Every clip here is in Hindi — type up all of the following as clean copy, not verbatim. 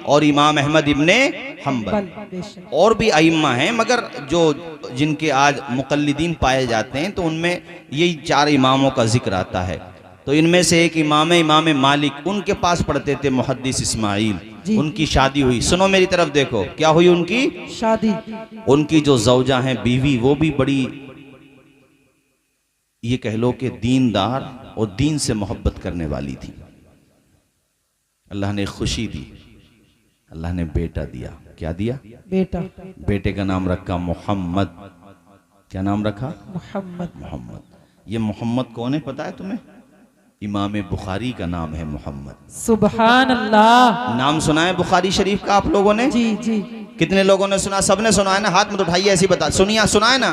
और इमाम अहमद इब्ने हम्बल और भी अइम्मा हैं, मगर जो जिनके आज मुक़ल्लिदीन पाए जाते हैं तो उनमें यही 4 इमामों का जिक्र आता है। तो इनमें से एक इमाम मालिक, उनके पास पढ़ते थे मुहद्दिस इस्माइल। उनकी शादी हुई, सुनो मेरी तरफ देखो, क्या हुई उनकी शादी। उनकी जो ज़ौजा हैं, बीवी, वो भी बड़ी, ये कह लो कि दीनदार और दीन से मोहब्बत करने वाली थी। अल्लाह ने खुशी दी, अल्लाह ने बेटा दिया। क्या दिया? बेटा। बेटे का नाम रखा मोहम्मद। क्या नाम रखा? मोहम्मद। मोहम्मद। ये मोहम्मद कौन है पता है तुम्हें? इमाम बुखारी का नाम है मोहम्मद। सुभान अल्लाह। नाम सुना है बुखारी शरीफ का आप लोगों ने? जी जी। कितने लोगों ने सुना? सबने सुना है ना? हाथ मत उठाइए, ऐसी बता, सुनिया, सुना है ना?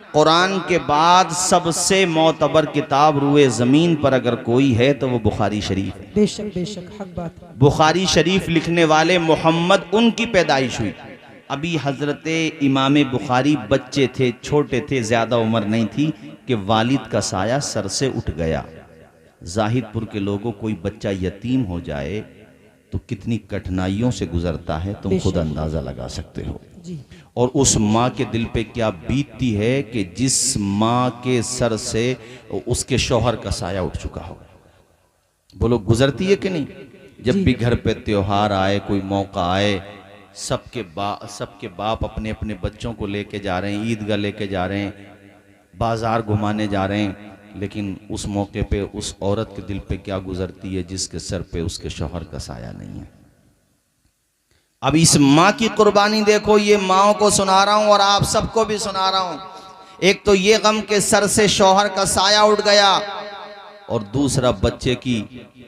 कुरान के बाद सबसे मोतबर किताब रुए जमीन पर अगर कोई है तो वो बुखारी शरीफ है। बेशक बेशक, हक बात। बुखारी शरीफ लिखने वाले मोहम्मद, उनकी पैदाइश हुई। अभी हजरत इमाम बुखारी बच्चे थे, छोटे थे, ज्यादा उम्र नहीं थी कि वालिद का साया सर से उठ गया। जाहिदपुर के लोगों, कोई बच्चा यतीम हो जाए तो कितनी कठिनाइयों से गुजरता है, तुम खुद अंदाजा लगा सकते हो। और उस माँ के दिल पे क्या बीतती है कि जिस माँ के सर से उसके शौहर का साया उठ चुका हो। बोलो, गुजरती है कि नहीं? जब भी घर पे त्योहार आए, कोई मौका आए, सबके बाप अपने अपने बच्चों को लेके जा रहे हैं, ईदगाह लेके जा रहे हैं, बाजार घुमाने जा रहे हैं, लेकिन उस मौके पे उस औरत के दिल पे क्या गुजरती है जिसके सर पे उसके शौहर का साया नहीं है। अब इस माँ की कुर्बानी देखो, ये माँओं को सुना रहा हूं और आप सबको भी सुना रहा हूं। एक तो ये गम के सर से शौहर का साया उठ गया, और दूसरा बच्चे की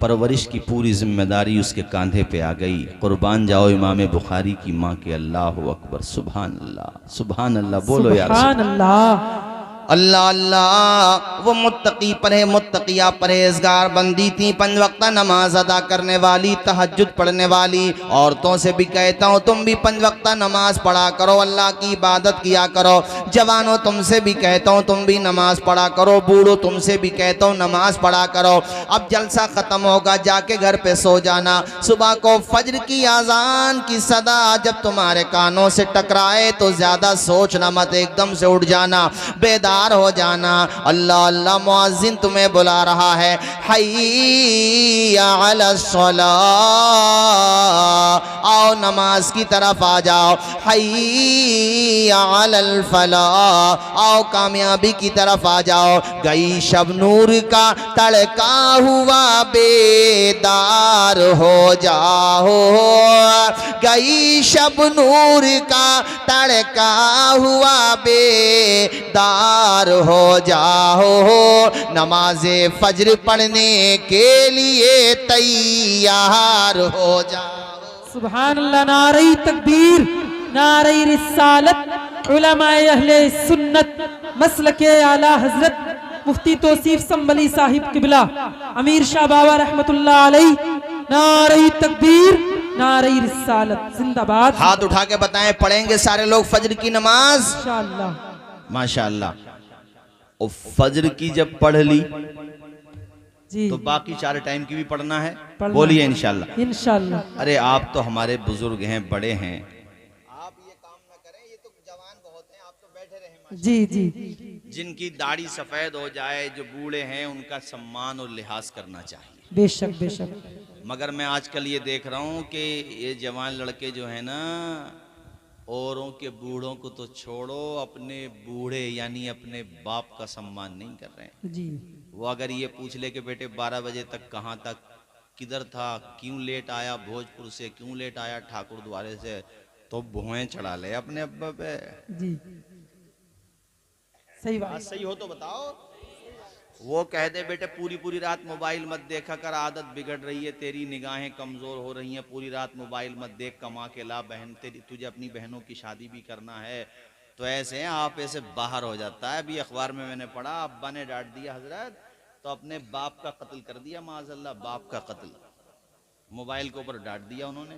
परवरिश की पूरी जिम्मेदारी उसके कांधे पे आ गई। कुर्बान जाओ इमाम बुखारी की माँ के। अल्लाह अकबर, सुभान अल्लाह, सुभान अल्लाह, बोलो यार सुभान अल्लाह। अल्लाह अल्लाह। वो मुत्तकी मुत्तकिया परहेजगार बंदी थी, 5 वक्त नमाज अदा करने वाली, तहज्जुद पढ़ने वाली। औरतों से भी कहता हूँ तुम भी 5 वक्त नमाज पढ़ा करो, अल्लाह की इबादत किया करो। जवानों तुमसे भी कहता हूँ तुम भी नमाज पढ़ा करो, बूढ़ो तुमसे भी कहता हूँ नमाज पढ़ा करो। अब जलसा खत्म होगा, जाके घर पे सो जाना। सुबह को फज्र की आजान की सदा जब तुम्हारे कानों से टकराए तो ज्यादा सोचना मत, एकदम से उठ जाना, बेदार हो जाना। अल्लाह अल्लाह, मुअज्जिन तुम्हें बुला रहा है, हय्या अलस सलाह, आओ नमाज की तरफ आ जाओ, हय्या अलल फलाह, आओ कामयाबी की तरफ आ जाओ। गई शब नूर का तड़का हुआ, बेदार हो जाओ, गई शब नूर का तड़का हुआ, बेदार हो जाओ, नमाज़े फज्र पढ़ने के लिए तैयार हो जाओ। सुभान अल्लाह। नारे तकबीर, नारे रिसालत, उलमाए अहले सुन्नत, मसलके आला हजरत मुफ्ती तौसीफ संबली साहिब किबला अमीर शाह बाबा रहमतुल्लाह अलैह, नारे तकबीर, नारे रिसालत, जिंदाबाद। हाथ उठा के बताएं, पढ़ेंगे सारे लोग फज्र की नमाज? माशाअल्लाह माशाअल्लाह। और फज्र की जब पढ़ ली जी, तो बाकी 4 टाइम की भी पढ़ना है। पढ़ना। बोलिए इंशाल्लाह। इंशाअल्लाह। अरे आप तो हमारे बुजुर्ग हैं, बड़े हैं, आप ये काम ना करें, ये तो जवान बहुत हैं, आप तो बैठे रहे। जी जी। जिनकी दाढ़ी सफेद हो जाए, जो बूढ़े हैं, उनका सम्मान और लिहाज करना चाहिए। बेशक बेशक। मगर मैं आजकल ये देख रहा हूँ कि ये जवान लड़के जो है ना, औरों के बूढ़ों को तो छोड़ो, अपने बूढ़े यानी अपने बाप का सम्मान नहीं कर रहे हैं जी। वो अगर ये पूछ ले कि बेटे 12 बजे तक कहाँ तक, किधर था, क्यों लेट आया भोजपुर से, क्यों लेट आया ठाकुर द्वारे से, तो भुएं चढ़ा ले अपने अब्बा पे। जी, सही बात। सही हो तो बताओ। वो कह दे बेटे पूरी रात मोबाइल मत देखा कर, आदत बिगड़ रही है तेरी, निगाहें कमजोर हो रही हैं, पूरी रात मोबाइल मत देख, कमा के ला, बहन तेरी, तुझे अपनी बहनों की शादी भी करना है। तो ऐसे आप ऐसे बाहर हो जाता है। अभी अखबार में मैंने पढ़ा, अब्बा ने डांट दिया हजरत, तो अपने बाप का कत्ल कर दिया, माज़अल्लाह, बाप का कत्ल, मोबाइल के ऊपर डांट दिया उन्होंने।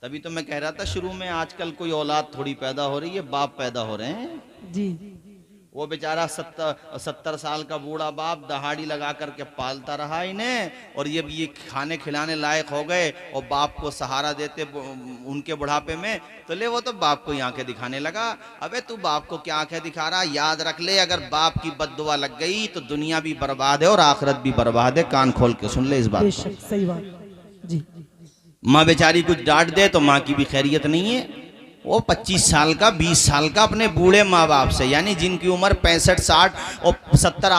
तभी तो मैं कह रहा था शुरू में, आजकल कोई औलाद थोड़ी पैदा हो रही है, बाप पैदा हो रहे हैं। जी। वो बेचारा 70 साल का बूढ़ा बाप दहाड़ी लगा करके पालता रहा इन्हें, और ये खाने खिलाने लायक हो गए और बाप को सहारा देते उनके बुढ़ापे में, तो ले वो तो बाप को ही आंखें दिखाने लगा। अबे तू बाप को क्या आंखें दिखा रहा? याद रख ले, अगर बाप की बद्दुआ लग गई तो दुनिया भी बर्बाद है और आखिरत भी बर्बाद है। कान खोल के सुन ले इस बात को। सही बात जी। माँ बेचारी कुछ डांट दे तो माँ की भी खैरियत नहीं है। वो 25 साल का 20 साल का अपने बूढ़े माँ बाप से, यानी जिनकी उम्र 65 60 और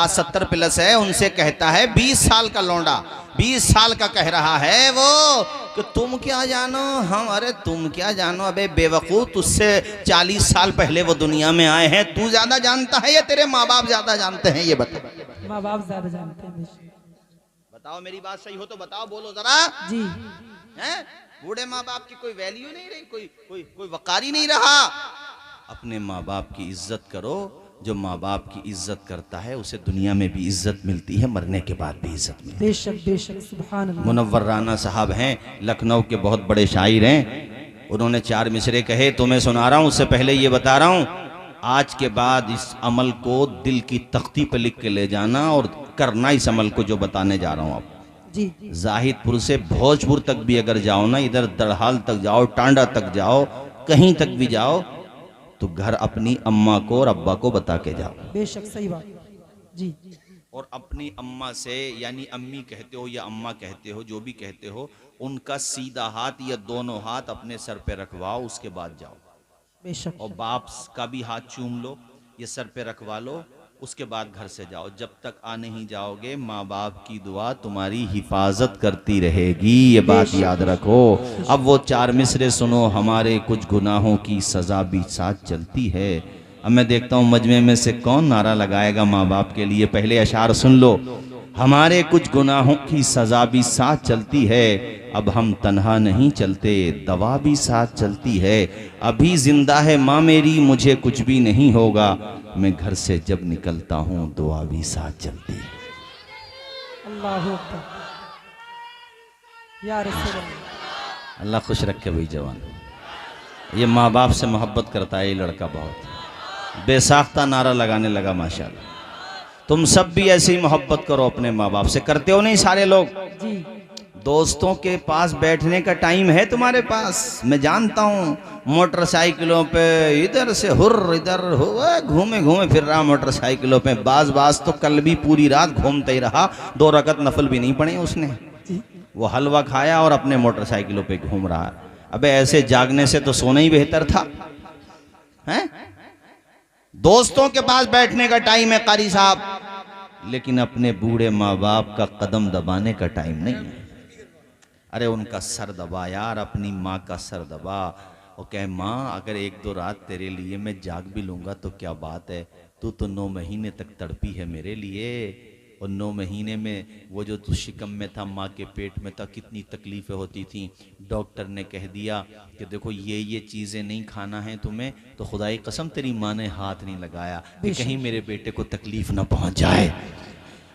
70 प्लस है, उनसे कहता है 20 साल का लौंडा 20 साल का कह रहा है वो कि तुम क्या जानो हम। अरे तुम क्या जानो? अबे बेवकूफ, तुझसे 40 साल पहले वो दुनिया में आए हैं, तू ज्यादा जानता है या तेरे माँ बाप ज्यादा जानते हैं? ये बता। माँ बाप ज्यादा जानते हैं। बताओ, मेरी बात सही हो तो बताओ, बोलो जरा जी। हैं? बूढ़े माँ बाप की कोई वैल्यू नहीं रही, कोई वकार ही नहीं रहा। अपने माँ बाप की इज्जत करो। जो माँ बाप की इज्जत करता है उसे दुनिया में भी इज्जत मिलती है, मरने के बाद भी इज्जत मिलती है। बेशक बेशक, सुभान अल्लाह। मुनव्वर राना साहब हैं, लखनऊ के बहुत बड़े शायर हैं। उन्होंने 4 मिसरे कहे, तुम्हें सुना रहा हूँ। उससे पहले ये बता रहा हूँ, आज के बाद इस अमल को दिल की तख्ती पर लिख के ले जाना और करना इस अमल को जो बताने जा रहा हूँ आप जी। जाहिदपुर से भोजपुर तक भी अगर जाओ ना, इधर दड़हाल तक जाओ, टांडा तक जाओ, कहीं तक भी जाओ, तो घर अपनी अम्मा को और अब्बा को बता के जाओ। बेशक सही बात जी। और अपनी अम्मा से, यानी अम्मी कहते हो या अम्मा कहते हो, जो भी कहते हो, उनका सीधा हाथ या दोनों हाथ अपने सर पे रखवाओ, उसके बाद जाओ। बेशक। और बाप का भी हाथ चूम लो, ये सर पे रखवा लो, उसके बाद घर से जाओ। जब तक आ नहीं जाओगे, माँ बाप की दुआ तुम्हारी हिफाजत करती रहेगी, ये बात याद रखो। अब वो 4 मिसरे सुनो, हमारे कुछ गुनाहों की सजा भी साथ चलती है। अब मैं देखता हूँ मजमे में से कौन नारा लगाएगा माँ बाप के लिए। पहले अशार सुन लो। हमारे कुछ गुनाहों की सजा भी साथ चलती है, अब हम तन्हा नहीं चलते, दवा भी साथ चलती है। अभी जिंदा है माँ मेरी, मुझे कुछ भी नहीं होगा, मैं घर से जब निकलता हूँ दुआ भी साथ चलती है। अल्लाह अकबर या रसूल अल्लाह। अल्लाह खुश रखे भाई जवान। ये माँ बाप से मोहब्बत करता है ये लड़का, बहुत बेसाख्ता नारा लगाने लगा माशाल्लाह। तुम सब भी ऐसे ही मोहब्बत करो अपने माँ बाप से। करते हो नहीं सारे लोग जी। दोस्तों के पास बैठने का टाइम है तुम्हारे पास, मैं जानता हूँ। मोटरसाइकिलों पे इधर से हुर्र इधर हुआ, घूमे घूमे फिर रहा मोटरसाइकिलों पे। बाज तो कल भी पूरी रात घूमते ही रहा, 2 रकत नफल भी नहीं पढ़े उसने। वो हलवा खाया और अपने मोटरसाइकिलों पे घूम रहा है। अबे ऐसे जागने से तो सोना ही बेहतर था। हैं? दोस्तों के पास बैठने का टाइम है कारी साहब, लेकिन अपने बूढ़े माँ बाप का कदम दबाने का टाइम नहीं है। अरे उनका सर दबा यार, अपनी माँ का सर दबा और कह माँ अगर 1-2 रात तेरे लिए मैं जाग भी लूँगा तो क्या बात है, तू तो 9 महीने तक तड़पी है मेरे लिए। और 9 महीने में वो जो तू शिकम में था, माँ के पेट में था, कितनी तकलीफ़ें होती थी। डॉक्टर ने कह दिया कि देखो ये चीज़ें नहीं खाना है तुम्हें, तो खुदाई कसम तेरी माँ ने हाथ नहीं लगाया कि कहीं मेरे बेटे को तकलीफ़ ना पहुँच जाए।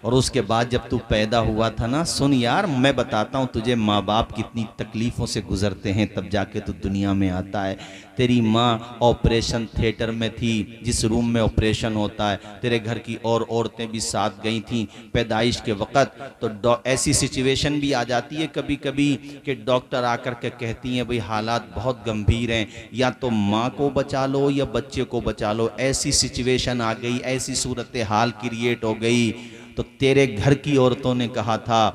और उसके बाद जब तू पैदा हुआ था ना, सुन यार मैं बताता हूँ तुझे, माँ बाप कितनी तकलीफ़ों से गुजरते हैं तब जाके तू दुनिया में आता है। तेरी माँ ऑपरेशन थिएटर में थी, जिस रूम में ऑपरेशन होता है, तेरे घर की और औरतें भी साथ गई थीं पैदाइश के वक़्त। तो ऐसी सिचुएशन भी आ जाती है कभी कभी कि डॉक्टर आकर के कहती हैं भाई हालात बहुत गंभीर हैं, या तो माँ को बचा लो या बच्चे को बचा लो। ऐसी सिचुएशन आ गई, ऐसी सूरत हाल क्रिएट हो गई, तो तेरे घर की औरतों ने कहा था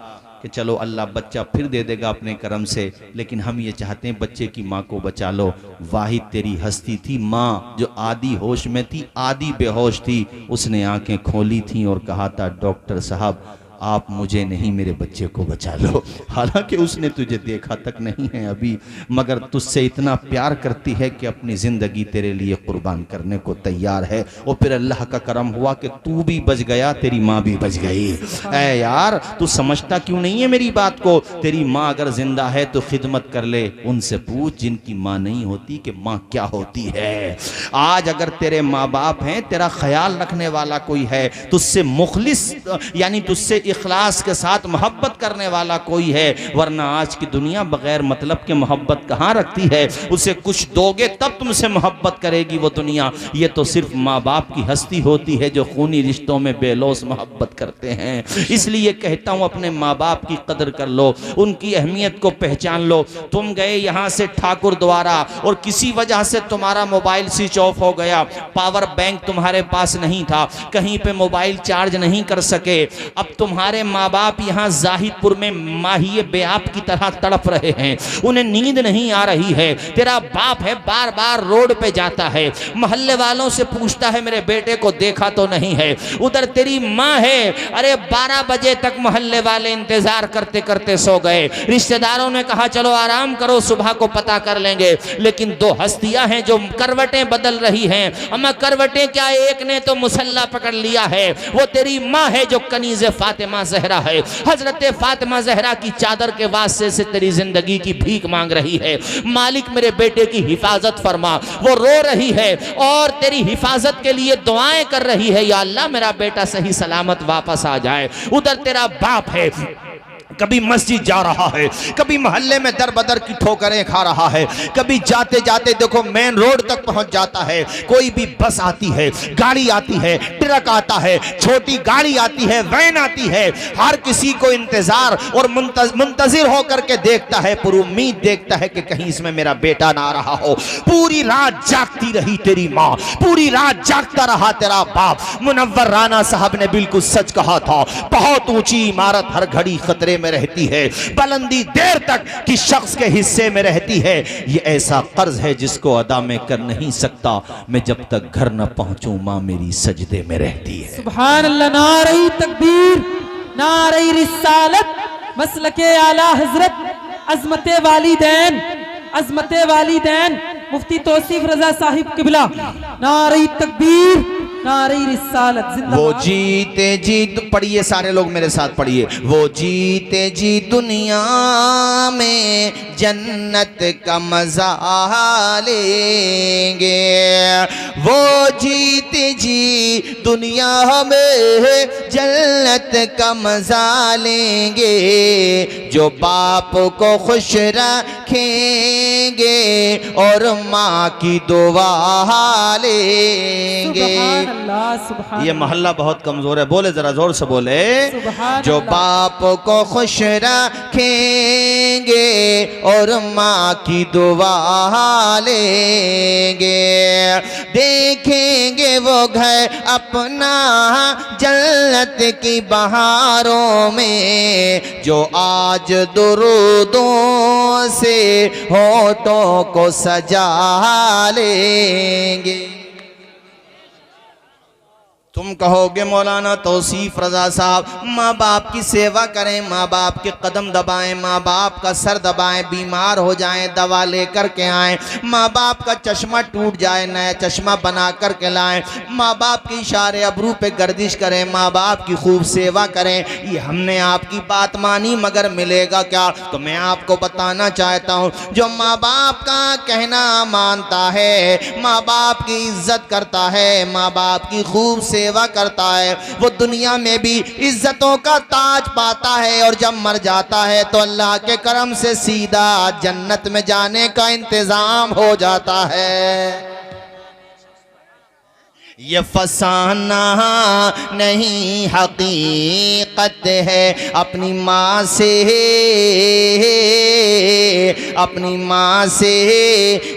कि चलो अल्लाह बच्चा फिर दे देगा अपने करम से, लेकिन हम ये चाहते हैं बच्चे की माँ को बचा लो। वाहिद तेरी हस्ती थी माँ, जो आधी होश में थी आधी बेहोश थी, उसने आंखें खोली थी और कहा था डॉक्टर साहब आप मुझे नहीं मेरे बच्चे को बचा लो। हालांकि उसने तुझे देखा तक नहीं है अभी, मगर तुझसे इतना प्यार करती है कि अपनी ज़िंदगी तेरे लिए कुर्बान करने को तैयार है। और फिर अल्लाह का करम हुआ कि तू भी बच गया, तेरी माँ भी बच गई। ऐ यार तू समझता क्यों नहीं है मेरी बात को? तेरी माँ अगर जिंदा है तो खिदमत कर ले, उनसे पूछ जिनकी माँ नहीं होती कि माँ क्या होती है। आज अगर तेरे माँ बाप हैं, तेरा ख्याल रखने वाला कोई है, तुझसे मुखलिस यानी तुझसे इखलास के साथ मोहब्बत करने वाला कोई है, वरना आज की दुनिया बगैर मतलब के मोहब्बत कहाँ रखती है। उसे कुछ दोगे तब तुमसे मोहब्बत करेगी वो दुनिया। ये तो सिर्फ माँ बाप की हस्ती होती है जो खूनी रिश्तों में बेलौस मोहब्बत करते हैं। इसलिए कहता हूँ अपने माँ बाप की कदर कर लो, उनकी अहमियत को पहचान लो। तुम गए यहाँ से ठाकुर द्वारा और किसी वजह से तुम्हारा मोबाइल स्विच ऑफ हो गया, पावर बैंक तुम्हारे पास नहीं था, कहीं पे मोबाइल चार्ज नहीं कर सके। अब तुम्हारे माँ बाप यहाँ जाहिदपुर में माहिए बेआब की तरह तड़प रहे हैं, उन्हें नींद नहीं आ रही है। तेरा बाप है बार बार रोड पे जाता है, मोहल्ले वालों से पूछता है मेरे बेटे को देखा तो नहीं है। उधर तेरी माँ है, अरे 12 बजे तक मोहल्ले वाले इंतजार करते करते सो गए। रिश्तेदारों ने कहा चलो आराम करो, सुबह को पता कर लेंगे। लेकिन दो हस्तियां हैं जो करवटें बदल रही हैं। अम्मा करवटें क्या, एक ने तो मुसल्ला पकड़ लिया है, वो तेरी माँ है जो कनीज़े फातिमा जहरा है। हजरत फातिमा जहरा की चादर के वास्ते से तेरी जिंदगी की भीख मांग रही है। मालिक मेरे बेटे की हिफाजत फरमा, वो रो रही है और तेरी हिफाजत के लिए दुआएं कर रही है, या अल्लाह मेरा बेटा सही सलामत वापस आ जाए। उधर तेरा बाप है, कभी मस्जिद जा रहा है, कभी मोहल्ले में दर बदर की ठोकरें खा रहा है, कभी जाते जाते देखो मेन रोड तक पहुंच जाता है। कोई भी बस आती है, गाड़ी आती है, ट्रक आता है, छोटी गाड़ी आती है, वैन आती है, हर किसी को इंतजार और मुंतजिर होकर के देखता है, पूरी उम्मीद देखता है कि कहीं इसमें मेरा बेटा ना आ रहा हो। पूरी रात जागती रही तेरी माँ, पूरी रात जागता रहा तेरा बाप। मुनव्वर राना साहब ने बिल्कुल सच कहा था, बहुत ऊंची इमारत हर घड़ी खतरे में रहती है, बुलंदी देर तक किस शख्स के हिस्से में रहती है। ये ऐसा कर्ज है जिसको अदा में कर नहीं सकता, मैं जब तक घर न पहुंचूं मां मेरी सजदे में रहती है। सुभान अल्लाह, नारे तकबीर, नारे रिसालत, मसलके आला हजरत, अजमते वालिदैन, अजमते वालिदैन मुफ्ती तौसीफ रजा साहिब किबला। नारे तकबीर, नारे रिसालत जिंदाबाद। वो जीते जी, पढ़िए सारे लोग मेरे साथ पढ़िए। वो जीते जी दुनिया में जन्नत का मजा लेंगे, वो जीते जी दुनिया में जन्नत का मजा लेंगे, जो बाप को खुश रखेंगे और माँ की दुआ लेंगे। ये मोहल्ला बहुत कमजोर है, बोले जरा जोर से बोले। जो बाप को खुश रखेंगे और माँ की दुआ लेंगे, देखेंगे वो घर अपना जन्नत की बहारों में, जो आज दुरूदों से होठों को सजा लेंगे। तुम कहोगे मौलाना तौसीफ रजा साहब, माँ बाप की सेवा करें, माँ बाप के कदम दबाएं, माँ बाप का सर दबाएं, बीमार हो जाएं दवा लेकर के आएं, माँ बाप का चश्मा टूट जाए नया चश्मा बना कर के लाएं, माँ बाप के इशारे अबरू पे गर्दिश करें, माँ बाप की खूब सेवा करें। ये हमने आपकी बात मानी, मगर मिलेगा क्या? तो मैं आपको बताना चाहता हूँ, जो माँ बाप का कहना मानता है, माँ बाप की इज्जत करता है, माँ बाप की खूब सेवा करता है, वो दुनिया में भी इज्जतों का ताज पाता है, और जब मर जाता है तो अल्लाह के करम से सीधा जन्नत में जाने का इंतजाम हो जाता है। ये फसाना नहीं हकीकत है, अपनी माँ से, अपनी माँ से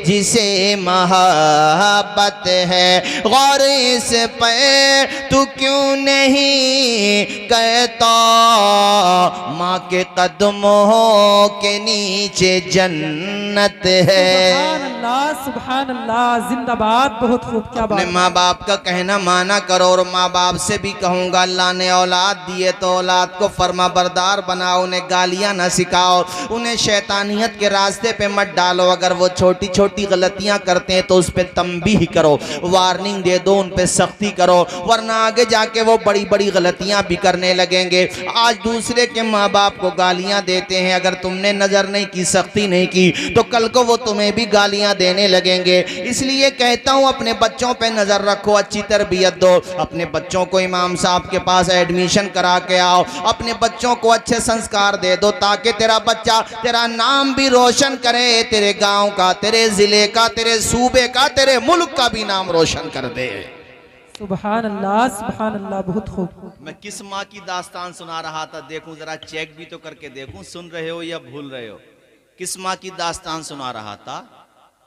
जिसे मोहब्बत है। गौर इस पर तू क्यों नहीं कहता, माँ के कदमों के नीचे जन्नत है। सुभान अल्लाह, सुभान अल्लाह, जिंदाबाद। बहुत खूब, क्या बात। अपने माँ बाप का कहना माना करो, और माँ बाप से भी कहूँगा, अल्लाह ने औलाद दिए तो औलाद को फर्मा बरदार बनाओ, उन्हें गालियाँ ना सिखाओ, उन्हें शैतानियत के रास्ते पे मत डालो। अगर वो छोटी छोटी गलतियाँ करते हैं तो उस पर तंबीह करो, वार्निंग दे दो, उन पे सख्ती करो, वरना आगे जाके वो बड़ी बड़ी गलतियाँ भी करने लगेंगे। आज दूसरे के माँ बाप को गालियाँ देते हैं, अगर तुमने नज़र नहीं की, सख्ती नहीं की, तो कल को वो तुम्हें भी गालियाँ देने लगेंगे। इसलिए कहता हूँ अपने बच्चों पे नज़र रखो, अच्छी तरबियत दो, अपने बच्चों को इमाम साहब के पास एडमिशन करा के आओ, अपने बच्चों को अच्छे संस्कार दे दो ताकि तेरा बच्चा तेरा नाम भी रोशन करे, तेरे गांव का, तेरे जिले का, तेरे सूबे का, तेरे मुल्क का भी नाम रोशन कर दे। सुभान अल्लाह, बहुत खूब। मैं किस माँ की दास्तान सुना रहा था, देखूं जरा चेक भी तो करके देखूं, सुन रहे हो या भूल रहे हो। किस माँ की दास्तान सुना रहा था?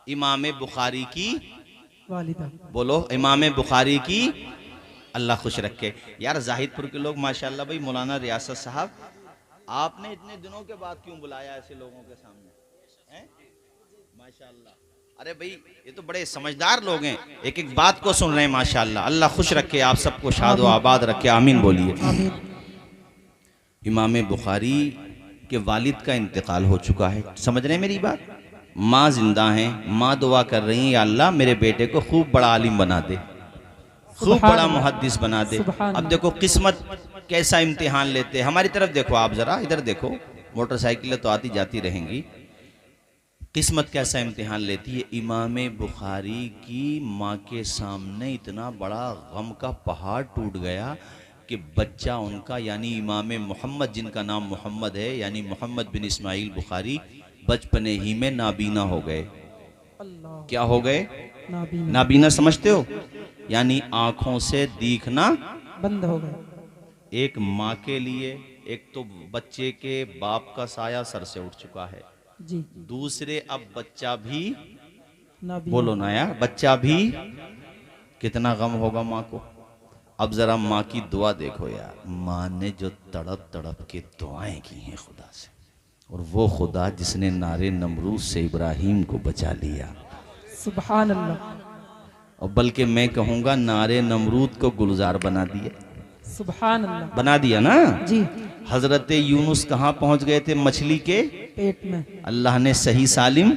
इमाम बुखारी की वालिदा। बोलो, इमाम बुखारी की। अल्लाह खुश रखे। यार जाहिदपुर के लोग माशाल्लाह, भाई मौलाना रियासत साहब, आपने इतने दिनों के बाद क्यों बुलाया ऐसे लोगों के सामने हैं? माशाल्लाह। अरे भाई ये तो बड़े समझदार लोग हैं, एक एक बात को सुन रहे हैं माशाल्लाह। अल्लाह खुश रखे, आप सबको शाद व आबाद रखे, आमीन बोलिए। इमाम बुखारी के वालिद का इंतकाल हो चुका है, समझ रहे हैं मेरी बात? माँ जिंदा हैं, माँ दुआ कर रही हैं, या अल्लाह मेरे बेटे को खूब बड़ा आलिम बना दे, खूब बड़ा मुहद्दिस बना दे। अब देखो किस्मत कैसा इम्तिहान लेते हैं। हमारी तरफ देखो, आप जरा इधर देखो, मोटरसाइकिलें तो आती जाती रहेंगी, किस्मत कैसा इम्तिहान लेती है। इमाम बुखारी की माँ के सामने इतना बड़ा गम का पहाड़ टूट गया कि बच्चा उनका, यानी इमाम मोहम्मद, जिनका नाम मोहम्मद है, यानी मोहम्मद बिन इस्माइल बुखारी, बचपने ही में नाबीना हो गए। क्या हो गए? नाबीना समझते हो? यानी आंखों से दिखना बंद हो गए। एक माँ के लिए एक तो बच्चे के बाप का साया सर से उठ चुका है जी, दूसरे अब बच्चा भी, नाबीना। बोलो ना यार, बच्चा भी, कितना गम होगा माँ को। अब जरा माँ की दुआ देखो यार, माँ ने जो तड़प तड़प के दुआएं की हैं खुदा से, और वो खुदा जिसने नारे नमरूद से इब्राहिम को बचा लिया, सुभान अल्लाह। और बल्कि मैं कहूँगा नारे नमरूद को गुलजार बना दिया, सुभान अल्लाह, बना दिया ना जी। हजरत यूनुस कहाँ पहुँच गए थे? मछली के पेट में। अल्लाह ने सही सालिम।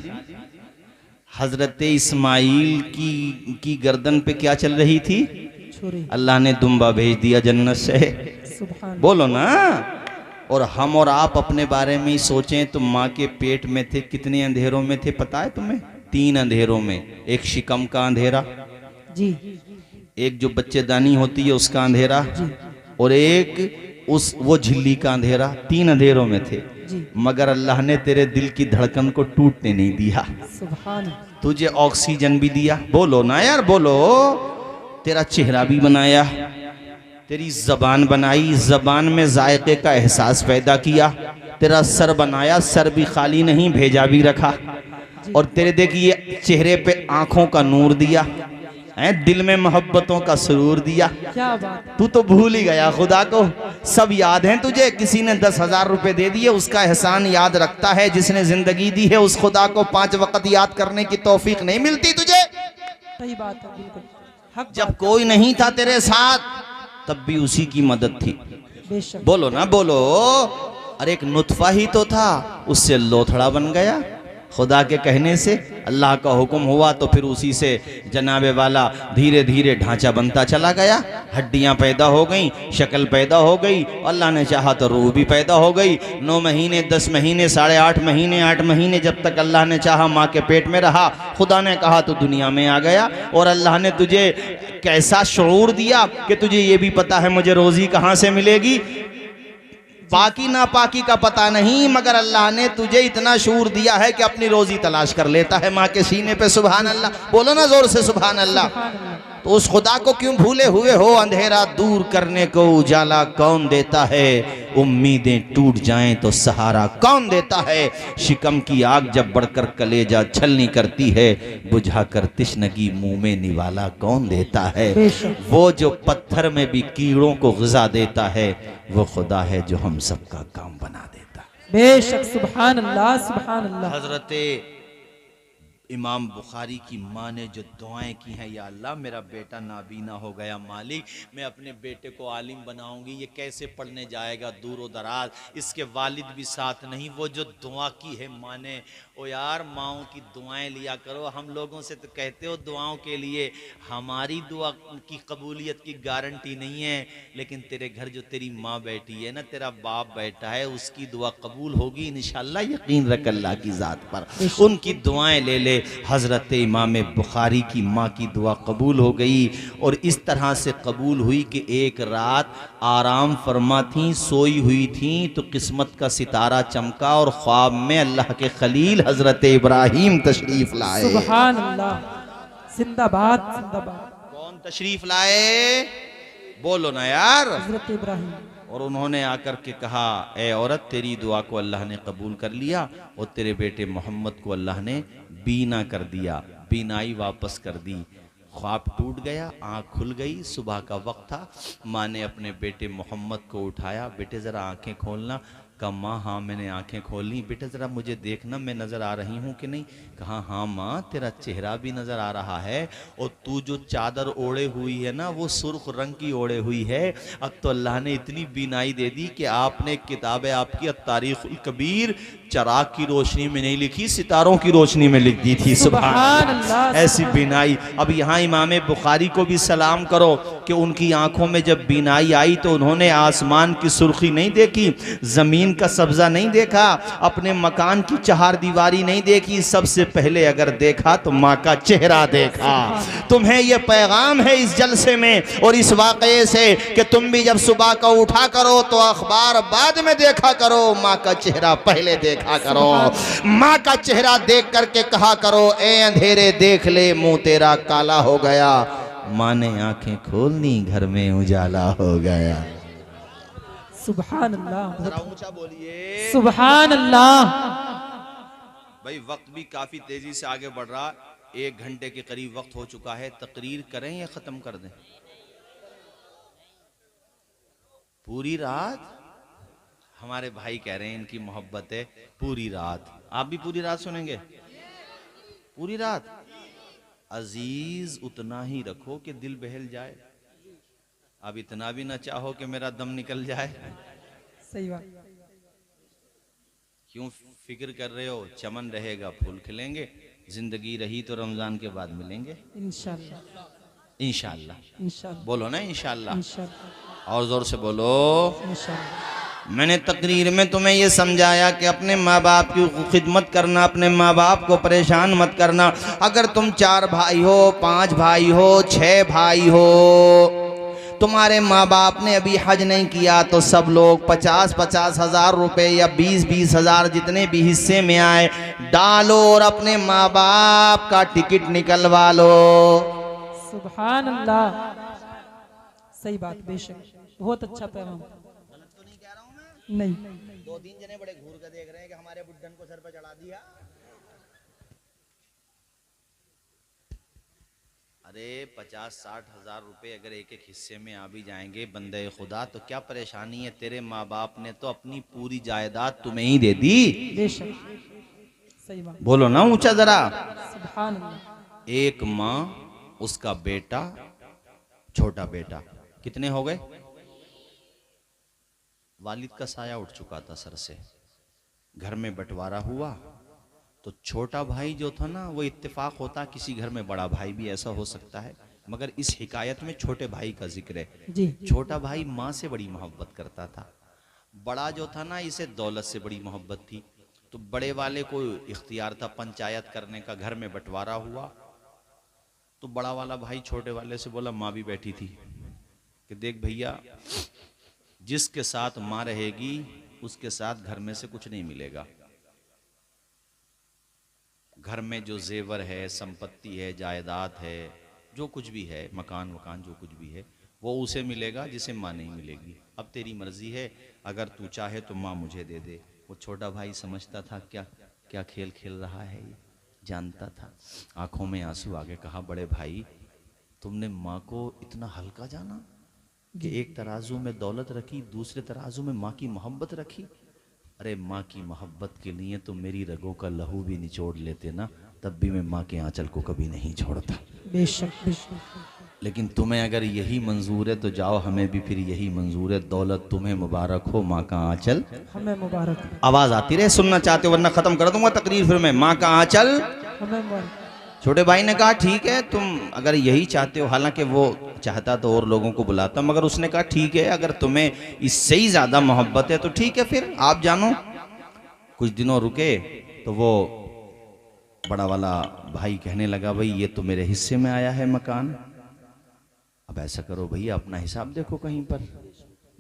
हजरत इस्माइल की गर्दन पे क्या चल रही थी? छुरी। अल्लाह ने दुम्बा भेज दिया जन्नत से, सुभान। बोलो ना। और हम और आप अपने बारे में ही सोचें तो माँ के पेट में थे, कितने अंधेरों में थे पता है तुम्हें? 3 अंधेरों में। एक शिकम का अंधेरा जी, एक जो बच्चेदानी होती है उसका अंधेरा जी, और एक वो झिल्ली का अंधेरा। 3 अंधेरों में थे, जी। मगर अल्लाह ने तेरे दिल की धड़कन को टूटने नहीं दिया, सुभान। तुझे ऑक्सीजन भी दिया, बोलो ना यार बोलो। तेरा चेहरा भी बनाया, तेरी जबान बनाई, जबान में जायके का एहसास पैदा किया, तेरा सर बनाया, सर भी खाली नहीं भेजा भी रखा, और तेरे देखिए चेहरे पे आंखों का नूर दिया, दिल में मोहब्बतों का सुरूर दिया। क्या बात। तू तो भूल ही गया खुदा को, सब याद हैं तुझे। किसी ने 10,000 रुपए दे दिए, उसका एहसान याद रखता है। जिसने जिंदगी दी है उस खुदा को 5 वक्त याद करने की तौफीक नहीं मिलती तुझे। सही बात है, बिल्कुल हक जब बात। कोई नहीं था तेरे साथ तब भी उसी की मदद थी, बेशक। बोलो ना बोलो। और एक नुतफा ही तो था, उससे लोथड़ा बन गया खुदा के कहने से। अल्लाह का हुक्म हुआ तो फिर उसी से जनाबे वाला धीरे धीरे ढांचा बनता चला गया, हड्डियां पैदा हो गई, शक्ल पैदा हो गई, अल्लाह ने चाहा तो रूह भी पैदा हो गई। 9 महीने 10 महीने 8.5 महीने 8 महीने जब तक अल्लाह ने चाहा माँ के पेट में रहा, खुदा ने कहा तो दुनिया में आ गया। और अल्लाह ने तुझे कैसा शऊर दिया कि तुझे ये भी पता है मुझे रोजी कहाँ से मिलेगी। पाकी ना पाकी का पता नहीं, मगर अल्लाह ने तुझे इतना शूर दिया है कि अपनी रोजी तलाश कर लेता है माँ के सीने पे। सुभान अल्लाह, बोलो ना जोर से सुभान अल्लाह। तो उस खुदा को क्यों भूले हुए हो? अंधेरा दूर करने को उजाला कौन देता है? उम्मीदें टूट जाएं तो सहारा कौन देता है? शिकम की आग जब बढ़कर कलेजा छलनी करती है, बुझाकर तिश्नगी मुंह में निवाला कौन देता है? वो जो पत्थर में भी कीड़ों को ग़िज़ा देता है, वो खुदा है जो हम सबका काम बना देता है। बेशक, सुभान अल्लाह, सुभान अल्लाह। हजरत इमाम बुखारी की माँ ने जो दुआएं की हैं, या अल्लाह मेरा बेटा नाबीना हो गया, मालिक मैं अपने बेटे को आलिम बनाऊंगी, ये कैसे पढ़ने जाएगा दूर दराज, इसके वालिद भी साथ नहीं। वो जो दुआ की है माँ ने, ओ यार माँओं की दुआएं लिया करो। हम लोगों से तो कहते हो दुआओं के लिए, हमारी दुआ की कबूलियत की गारंटी नहीं है, लेकिन तेरे घर जो तेरी माँ बैठी है ना, तेरा बाप बैठा है, उसकी दुआ कबूल होगी इंशाअल्लाह। यकीन रख अल्लाह की ज़ात पर, उनकी दुआएं ले ले। हज़रत इमाम बुखारी की माँ की दुआ कबूल हो गई। और इस तरह से कबूल हुई कि एक रात आराम फरमा थी, सोई हुई थी, तो किस्मत का सितारा चमका और ख्वाब में अल्लाह के खलील हज़रत इब्राहीम तशरीफ़ लाए। सुभान अल्लाह, जिंदाबाद जिंदाबाद। कौन तशरीफ़ लाए? बोलो ना यार। हजरत इब्राहिम। और उन्होंने आकर के कहा, ए औरत, तेरी दुआ को अल्लाह ने कबूल कर लिया और तेरे बेटे मोहम्मद को अल्लाह ने बीना कर दिया, बीनाई वापस कर दी। ख्वाब टूट गया, आँख खुल गई, सुबह का वक्त था। माँ ने अपने बेटे मोहम्मद को उठाया, बेटे ज़रा आँखें खोलना। कहा माँ हाँ मैंने आंखें खोल ली। बेटे ज़रा मुझे देखना मैं नज़र आ रही हूँ कि नहीं? कहा हाँ माँ तेरा चेहरा भी नज़र आ रहा है और तू जो चादर ओढ़े हुई है ना वो सुर्ख रंग की ओढ़े हुई है। अब तो अल्लाह ने इतनी बीनाई दे दी कि आपने किताब है आपकी तारीख़ुल कबीर चराग की रोशनी में नहीं लिखी, सितारों की रोशनी में लिख दी थी। सुभान अल्लाह, ऐसी बीनाई। अब यहाँ इमाम बुखारी को भी सलाम करो कि उनकी आंखों में जब बीनाई आई तो उन्होंने आसमान की सुर्खी नहीं देखी, ज़मीन का सब्जा नहीं देखा, अपने मकान की चहार दीवारी नहीं देखी। सबसे पहले अगर देखा तो माँ का चेहरा देखा। तुम्हें यह पैगाम है इस जलसे में और इस वाक़ये से कि तुम भी जब सुबह को उठा करो तो अखबार बाद में देखा करो, माँ का चेहरा पहले देखा करो। माँ का चेहरा देख करके कहा करो, ए अंधेरे देख ले मुंह तेरा काला हो गया। माँ ने आंखें खोलनी, घर में उजाला हो गया। सुभान अल्लाह, जरा ऊंचा बोलिए सुभान अल्लाह। भाई वक्त भी काफी तेजी से आगे बढ़ रहा, 1 घंटे के करीब वक्त हो चुका है। तकरीर करें या खत्म कर दें? पूरी रात हमारे भाई कह रहे हैं, इनकी मोहब्बत है पूरी रात। आप भी पूरी रात सुनेंगे? पूरी रात? अजीज उतना ही रखो कि दिल बहल जाए, अब इतना भी ना चाहो कि मेरा दम निकल जाए। सही बात। क्यों फिक्र कर रहे हो? चमन रहेगा, फूल खिलेंगे। जिंदगी रही तो रमजान के बाद मिलेंगे इंशाअल्लाह, इंशाअल्लाह। इंशाअल्लाह, बोलो ना इंशाअल्लाह, इंशाअल्लाह, और जोर से बोलो इंशाअल्लाह। मैंने तकरीर में तुम्हें यह समझाया कि अपने माँ बाप की खिदमत करना, अपने माँ बाप को परेशान मत करना। अगर तुम 4 भाई हो, 5 भाई हो, 6 भाई हो, तुम्हारे माँ बाप ने अभी हज नहीं किया तो सब लोग 50-50 हज़ार रुपये या 20-20 हज़ार जितने भी हिस्से में आए डालो और अपने माँ बाप का टिकट निकलवा लो। सुभान अल्लाह, सही बात, बेशक बहुत अच्छा पैगाम। गलत तो नहीं कह रहा हूँ मैं? नहीं, 2-3 जने बड़े घूर कर देख रहे हैं कि हमारे बुड्ढन को सर पर चढ़ा दिया। अरे 50-60 हज़ार रुपए अगर एक एक हिस्से में आ भी जाएंगे बंदे खुदा, तो क्या परेशानी है? तेरे माँ बाप ने तो अपनी पूरी जायदाद तुम्हें ही दे दी। बेशक सही बात। बोलो ना ऊंचा जरा। सुभान अल्लाह। एक माँ, उसका बेटा, छोटा बेटा, कितने हो गए? वालिद का साया उठ चुका था सर से, घर में बंटवारा हुआ तो छोटा भाई जो था ना, वो इत्तेफाक होता किसी घर में बड़ा भाई भी ऐसा हो सकता है, मगर इस हिकायत में छोटे भाई का जिक्र है जी। छोटा भाई माँ से बड़ी मोहब्बत करता था, बड़ा जो था ना इसे दौलत से बड़ी मोहब्बत थी। तो बड़े वाले को इख्तियार था पंचायत करने का, घर में बंटवारा हुआ तो बड़ा वाला भाई छोटे वाले से बोला, माँ भी बैठी थी, कि देख भैया, जिसके साथ माँ रहेगी उसके साथ घर में से कुछ नहीं मिलेगा। घर में जो जेवर है, संपत्ति है, जायदाद है, जो कुछ भी है, मकान वकान जो कुछ भी है, वो उसे मिलेगा जिसे माँ नहीं मिलेगी। अब तेरी मर्जी है, अगर तू चाहे तो माँ मुझे दे दे। वो छोटा भाई समझता था क्या क्या खेल खेल रहा है ये, जानता था। आंखों में आंसू आगे कहा, बड़े भाई तुमने माँ को इतना हल्का जाना कि एक तराजू में दौलत रखी, दूसरे तराजू में माँ की मोहब्बत रखी। अरे माँ की मोहब्बत के लिए तो मेरी रगों का लहू भी निचोड़ लेते ना, तब भी मैं माँ के आंचल को कभी नहीं छोड़ता। बेशक बेशक। लेकिन तुम्हें अगर यही मंजूर है तो जाओ, हमें भी फिर यही मंजूर है। दौलत तुम्हें मुबारक हो, माँ का आंचल हमें मुबारक। आवाज आती रहे, सुनना चाहते हो वरना खत्म कर दूंगा तकरीर फिर मैं। माँ का आंचल हमें मुबारक। छोटे भाई ने कहा ठीक है, तुम अगर यही चाहते हो, हालांकि वो चाहता तो और लोगों को बुलाता, मगर उसने कहा ठीक है, अगर तुम्हें इससे ही ज्यादा मोहब्बत है तो ठीक है, फिर आप जानो। कुछ दिनों रुके तो वो बड़ा वाला भाई कहने लगा, भाई ये तो मेरे हिस्से में आया है मकान, अब ऐसा करो भैया अपना हिसाब देखो कहीं पर।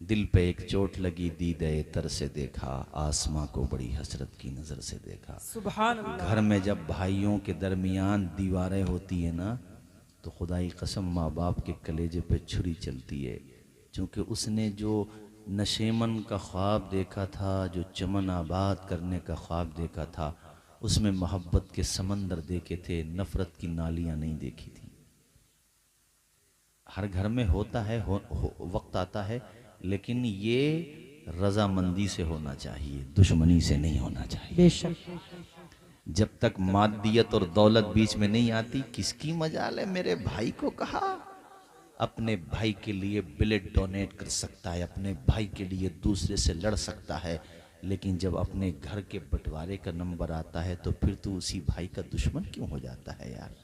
दिल पे एक चोट लगी, दीदे तर से देखा, आसमां को बड़ी हसरत की नजर से देखा। सुभान अल्लाह। घर में जब भाइयों के दरमियान दीवारें होती है ना, तो खुदाई कसम माँ बाप के कलेजे पे छुरी चलती है, क्योंकि उसने जो नशेमन का ख्वाब देखा था, जो चमन आबाद करने का ख्वाब देखा था, उसमें मोहब्बत के समंदर देखे थे, नफरत की नालियां नहीं देखी थी। हर घर में होता है, वक्त आता है, लेकिन ये रजामंदी से होना चाहिए, दुश्मनी से नहीं होना चाहिए। बेशक। जब तक मादियत और दौलत बीच में नहीं आती, किसकी मजाल है। मेरे भाई को कहा अपने भाई के लिए ब्लड डोनेट कर सकता है, अपने भाई के लिए दूसरे से लड़ सकता है, लेकिन जब अपने घर के बंटवारे का नंबर आता है तो फिर तू उसी भाई का दुश्मन क्यों हो जाता है यार।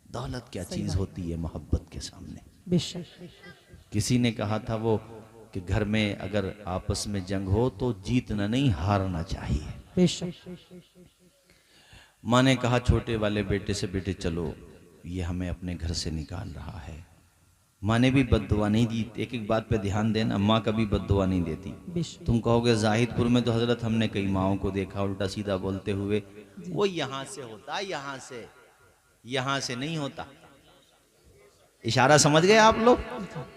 दौलत क्या चीज होती है मोहब्बत के सामने। बेशक। किसी ने कहा था वो कि घर में अगर आपस में जंग हो तो जीतना नहीं, हारना चाहिए। बेशक। माँ ने कहा छोटे वाले बेटे से, बेटे चलो ये हमें अपने घर से निकाल रहा है। माँ ने भी बद्दुआ नहीं दी। एक एक बात पे ध्यान देना, माँ कभी बद्दुआ नहीं देती। तुम कहोगे जाहिदपुर में तो हजरत हमने कई माओं को देखा उल्टा सीधा बोलते हुए, वो यहाँ से होता, यहाँ से नहीं होता। इशारा समझ गए आप लोग?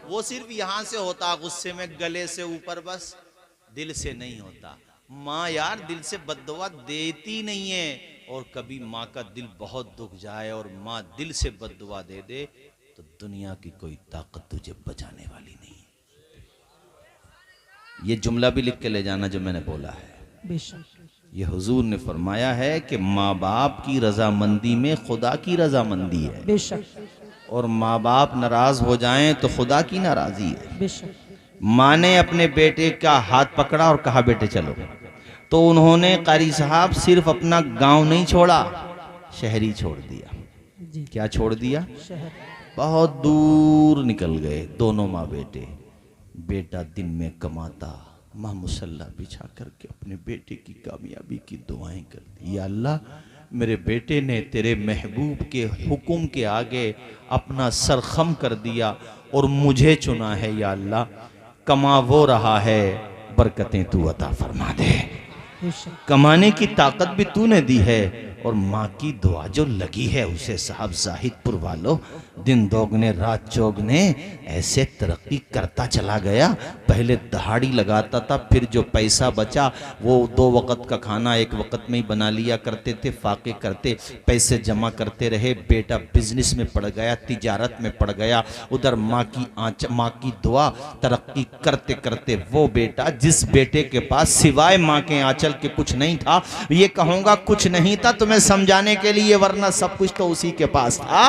वो सिर्फ यहाँ से होता, गुस्से में गले से ऊपर, बस दिल से नहीं होता। माँ यार दिल से बद्दुआ देती नहीं है, और कभी माँ का दिल बहुत दुख जाए और माँ दिल से बद्दुआ दे दे तो दुनिया की कोई ताकत तुझे बचाने वाली नहीं है। ये जुमला भी लिख के ले जाना जो मैंने बोला है। बेशक। ये हुजूर ने फरमाया है कि माँ बाप की रजामंदी में खुदा की रजामंदी है। बेशक। और माँ बाप नाराज हो जाएं तो खुदा की नाराजी है। बेशक। माँ ने अपने बेटे का हाथ पकड़ा और कहा बेटे चलो, तो उन्होंने कारी साहब सिर्फ अपना गांव नहीं छोड़ा, शहर ही छोड़ दिया। जी। क्या छोड़ दिया? शहर। बहुत दूर निकल गए दोनों माँ बेटे। बेटा दिन में कमाता, माँ मुसल्ला बिछा करके अपने बेटे की कामयाबी की दुआएं करती। या अल्लाह, मेरे बेटे ने तेरे महबूब के हुक्म के आगे अपना सर खम कर दिया और मुझे चुना है। या अल्लाह, कमा वो रहा है, बरकतें तू अता फरमा दे। कमाने की ताकत भी तूने दी है, और माँ की दुआ जो लगी है उसे साहब जाहिदपुर वालों, दिन दोगने रात चौगने ऐसे तरक्की करता चला गया। पहले दहाड़ी लगाता था, फिर जो पैसा बचा वो 2 वक्त का खाना 1 वक्त में ही बना लिया करते थे। फाके करते, पैसे जमा करते रहे। बेटा बिजनेस में पड़ गया, तिजारत में पड़ गया। उधर माँ की दुआ, तरक्की करते करते वो बेटा, जिस बेटे के पास सिवाय माँ के आंचल के कुछ नहीं था, ये कहूंगा कुछ नहीं था तुम्हें समझाने के लिए, वरना सब कुछ तो उसी के पास था।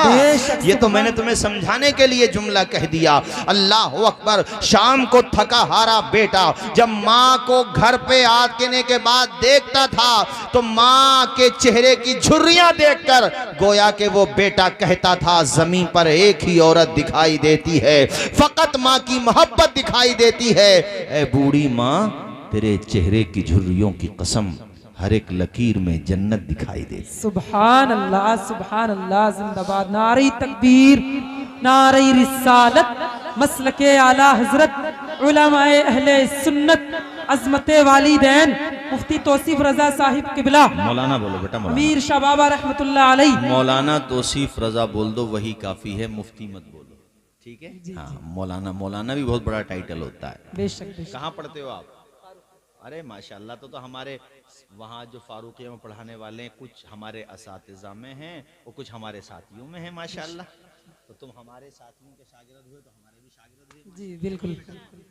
ये तो मैंने तुम्हें समझाने के लिए जुमला कह दिया। अल्लाह अकबर। शाम को थका हारा बेटा जब माँ को घर पे आने के बाद देखता था, तो माँ के चेहरे की झुर्रियां देखकर गोया के वो बेटा कहता था, जमीन पर एक ही औरत दिखाई देती है, फकत माँ की मोहब्बत दिखाई देती है। ए बूढ़ी माँ, तेरे चेहरे की झुर्रियों की कसम, हर एक लकीर में जन्नत दिखाई दे। सुभान अल्लाह, सुभान अल्लाह। जिंदाबाद। नारे तकबीर, नारे रिसालत, मसलके आला हजरत, उलमाए अहले सुन्नत, अजमते वालिदैन मुफ्ती तौसीफ रजा साहिब किबला। मौलाना बोलो बेटा, अमीर शाह बाबा रहमतुल्लाह अलैह। मौलाना तौसीफ रजा बोल दो, वही काफी है, मुफ्ती मत बोलो, ठीक है? हाँ, मौलाना भी बहुत बड़ा टाइटल होता है। बेशक। कहाँ पढ़ते हो आप? अरे माशाल्लाह, तो हमारे वहाँ जो फारूकिया में पढ़ाने वाले हैं, कुछ हमारे असातिज़ा में हैं और कुछ हमारे साथियों में हैं माशाल्लाह। तो तुम हमारे साथियों के शागिर्द हुए तो हमारे भी शागिर्द हुए। जी बिल्कुल।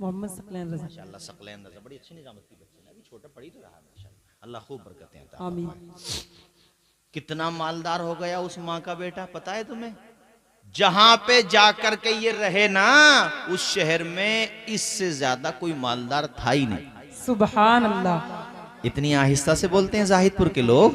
मोहम्मद सकलैन रज़ा, माशाल्लाह सकलैन रज़ा बड़ी अच्छी निजामत की बच्चे हैं, अभी छोटा पढ़ी तो रहा माशाल्लाह। अल्लाह खूब बरकतें अता। आमीन। कितना मालदार हो गया उस माँ का बेटा, पता है तुम्हें? जहां पे जाकर के ये रहे ना, उस शहर में इससे ज्यादा कोई मालदार था ही नहीं। सुभान अल्लाह। इतनी आहिस्ता से बोलते हैं जाहिदपुर के लोग।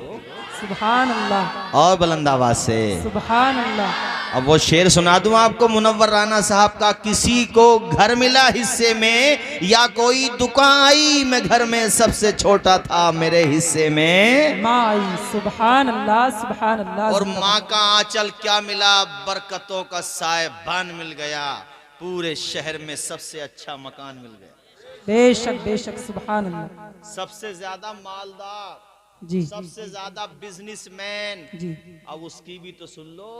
सुभान अल्लाह। और बुलंद आवाज से सुभान अल्लाह। अब वो शेर सुना दूं आपको मुनव्वर राना साहब का। किसी को घर मिला हिस्से में या कोई दुकान आई, मैं घर में सबसे छोटा था मेरे हिस्से में माई। सुभान अल्लाह सुभान अल्लाह। और माँ का आंचल क्या मिला, बरकतों का साहिबान मिल गया, पूरे शहर में सबसे अच्छा मकान मिल गया। बेशक बेशक सुभान अल्लाह। सबसे ज्यादा मालदार, जी सबसे ज्यादा बिजनेसमैन। जी अब उसकी भी तो सुन लो,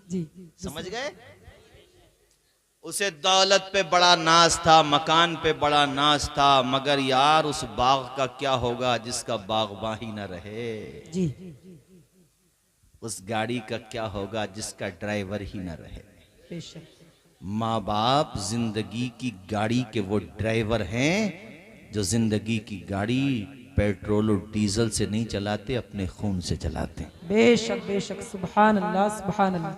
जी समझ गए। उसे दौलत पे बड़ा नाज था, मकान पे बड़ा नाज था, मगर यार उस बाग का क्या होगा जिसका बागबां ही न रहे। जी उस गाड़ी का क्या होगा जिसका ड्राइवर ही न रहे। बेशक। माँ बाप जिंदगी की गाड़ी के वो ड्राइवर हैं जो जिंदगी की गाड़ी पेट्रोल और डीजल से नहीं चलाते, अपने खून से चलाते। बेशक बेशक सुभान अल्लाह सुभान अल्लाह।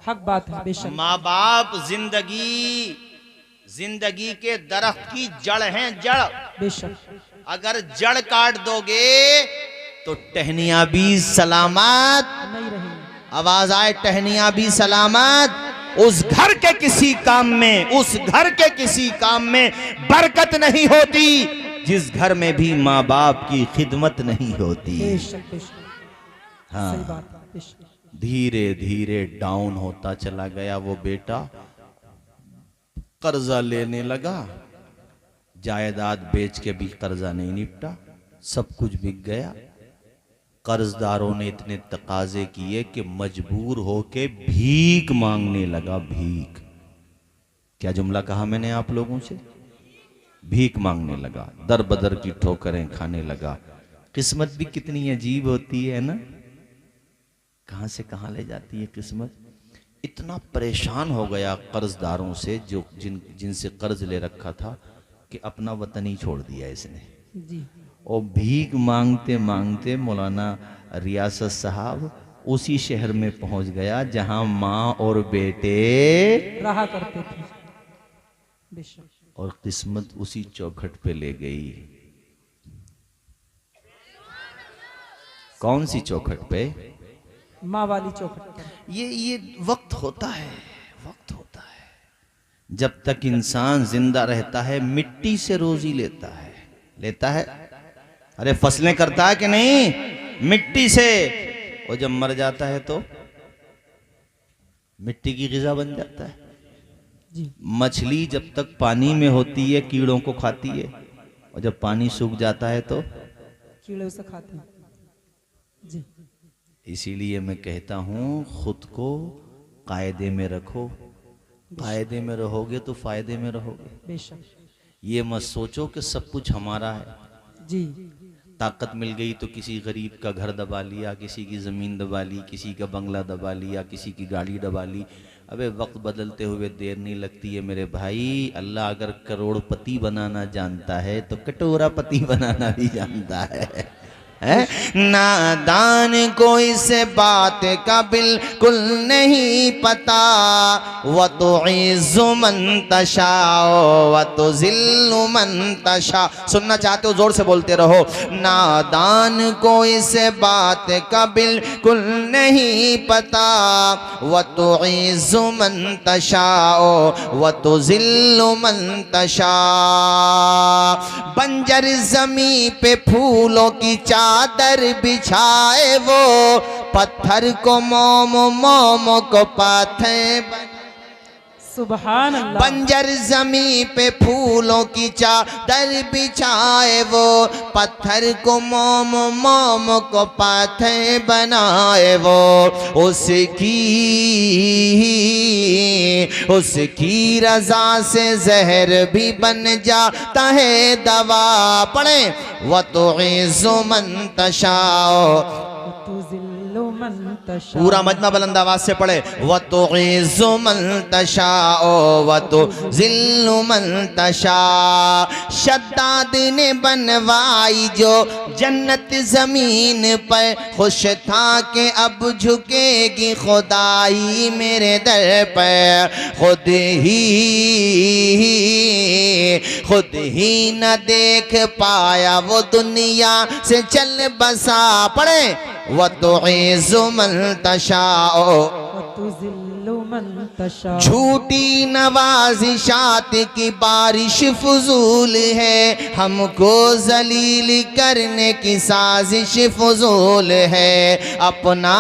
हक बात है बेशक। माँ बाप जिंदगी के दरख्त की जड़ हैं, जड़। बेशक। अगर जड़ काट दोगे तो टहनियां भी सलामत नहीं रहेंगे। आवाज आए, टहनियां भी सलामत। उस घर के किसी काम में, उस घर के किसी काम में बरकत नहीं होती जिस घर में भी माँ बाप की खिदमत नहीं होती। बेशक बेशक। हाँ, सही बात है बेशक। धीरे धीरे डाउन होता चला गया वो बेटा, कर्जा लेने लगा, जायदाद बेच के भी कर्जा नहीं निपटा, सब कुछ बिक गया। कर्जदारों ने इतने तकाजे किए कि मजबूर होके भीख मांगने लगा। भीख, क्या जुमला कहा मैंने आप लोगों से? भीख मांगने लगा, दर बदर की ठोकरें खाने लगा। किस्मत भी कितनी अजीब होती है ना, कहां से कहां ले जाती है किस्मत। इतना परेशान हो गया कर्जदारों से, जो जिनसे कर्ज ले रखा था, कि अपना वतन ही छोड़ दिया इसने। जी और भीख मांगते मांगते मौलाना रियासत साहब उसी शहर में पहुंच गया जहां माँ और बेटे रहा करते थे। बेशक। और किस्मत उसी चौखट पे ले गई। कौन सी चौखट पे? माँ वाली चौखट पर। ये वक्त होता है, वक्त होता है। जब तक इंसान जिंदा रहता है मिट्टी से रोजी लेता है, लेता है। अरे फसलें करता है कि नहीं, मिट्टी से। और जब मर जाता है तो मिट्टी की ग़िज़ा बन जाता है। जी मछली जब तक पानी में होती है कीड़ों को खाती है, और जब पानी सूख जाता है तो कीड़े उसे खाते हैं। जी इसीलिए मैं कहता हूं खुद को कायदे में रखो। कायदे में रहोगे तो फायदे में रहोगे। बेशक। ये मत सोचो कि सब कुछ हमारा है। जी ताकत मिल गई तो किसी गरीब का घर दबा लिया, किसी की ज़मीन दबा ली, किसी का बंगला दबा लिया, किसी की गाड़ी दबा ली। अबे वक्त बदलते हुए देर नहीं लगती है मेरे भाई। अल्लाह अगर करोड़पति बनाना जानता है तो कटोरापति बनाना भी जानता है। नादान को इस बात का बिल्कुल नहीं पता, व तो इज़्ज़ु मन तशा व तो ज़िल्लु मन तशा। सुनना चाहते हो जोर से बोलते रहो। नादान को इस बात का बिल्कुल नहीं पता, व तो इज़्ज़ु मन तशा व तो ज़िल्लु मन तशा। बंजर ज़मीं पे फूलों की चादर बिछाए वो, पत्थर को मोम मोम को पाथे। सुभान अल्लाह। बंजर जमी पे फूलों की चादर बिछाए वो, पत्थर को मोम मोम को पाथे बनाए वो। उसकी रजा से जहर भी बन जाता है दवा। पढ़े व तो इज़्ज़ु मन तशाओ। पूरा मजमा बुलंद आवाज से पढ़े। व तो इज़्ज़ु मन तशाओ व तो ज़िल्लु मन तशा। शद्दाद ने बनवाई जो जन्नत जमीन पर, खुश था कि अब झुकेगी खुदाई मेरे दर पर। खुद ही न देख पाया वो दुनिया से चल बसा। पढ़े व तुइज़्ज़ु मन तशाओ, वतुज़िल्लु मन तशा। झूठी नवाजिशात की बारिश फजूल है, हमको जलील करने की साजिश फजूल है। अपना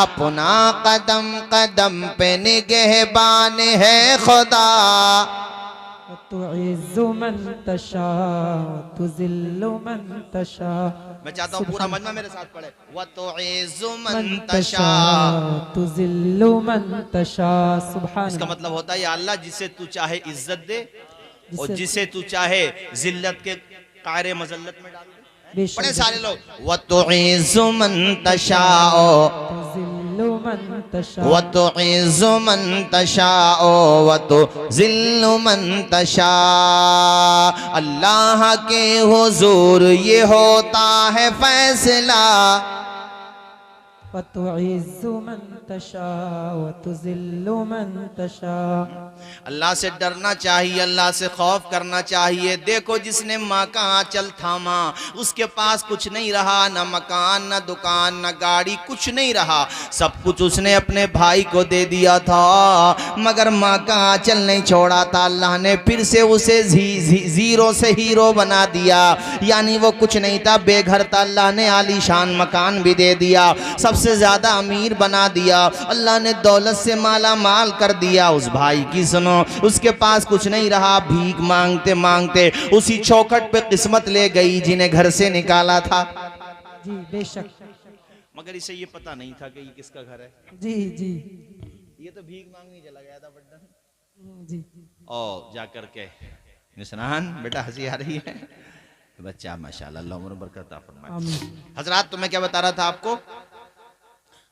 अपना कदम कदम पे निगहबान है खुदा। वतुइज़्ज़ु मन तशा वतुज़िल्लु मन तशा। मैं चाहता हूँ पूरा मजमा मेरे साथ पढ़े। व तुइज़्ज़ु मन मन तशा, तशा तुज़िल्लु मन तशा। सुभान इसका मतलब होता है या अल्लाह जिसे तू चाहे इज्जत दे और जिसे तू चाहे जिल्लत के कायरे मजल्लत में डाल दे। बेशक बड़े सारे लोग व तुइज़्ज़ु मन तशाओ, तुज़िल्लु मन तशा व तुइज़्ज़ु मन तशाओ, व तुज़िल्लु मन तशा। अल्लाह के हुजूर ये होता है फैसला। वतुइज़्ज़ु मन तशा वतुज़िल्लु मन तशा। अल्लाह से डरना चाहिए, अल्लाह से खौफ करना चाहिए। देखो जिसने माँ का आंचल थामा, उसके पास कुछ नहीं रहा, न मकान न दुकान न गाड़ी, कुछ नहीं रहा। सब कुछ उसने अपने भाई को दे दिया था, मगर माँ का आंचल नहीं छोड़ा था। अल्लाह ने फिर से उसे जीरो से हीरो बना दिया, यानी वो कुछ नहीं था, बेघर था। अल्लाह ने आलीशान मकान भी दे दिया, सबसे ज्यादा अमीर बना दिया। अल्लाह ने दौलत से माला माल कर दिया। उस भाई की सुनो, उसके पास कुछ नहीं रहा, भीख मांगते मांगते उसी चौखट पे किस्मत ले गई जिन्हें घर से निकाला था। जी बेशक। मगर इसे ये पता नहीं था कि ये किसका घर है। जी जी ये तो भीख मांगने चला गया था बड्डन। जी। और जाकर के निशान बेटा हंसी आ रही है बच्चा, माशाल्लाह, अल्लाह उम्र बरकत अता फरमाए। आमीन। हजरात, तो मैं क्या बता रहा था आपको,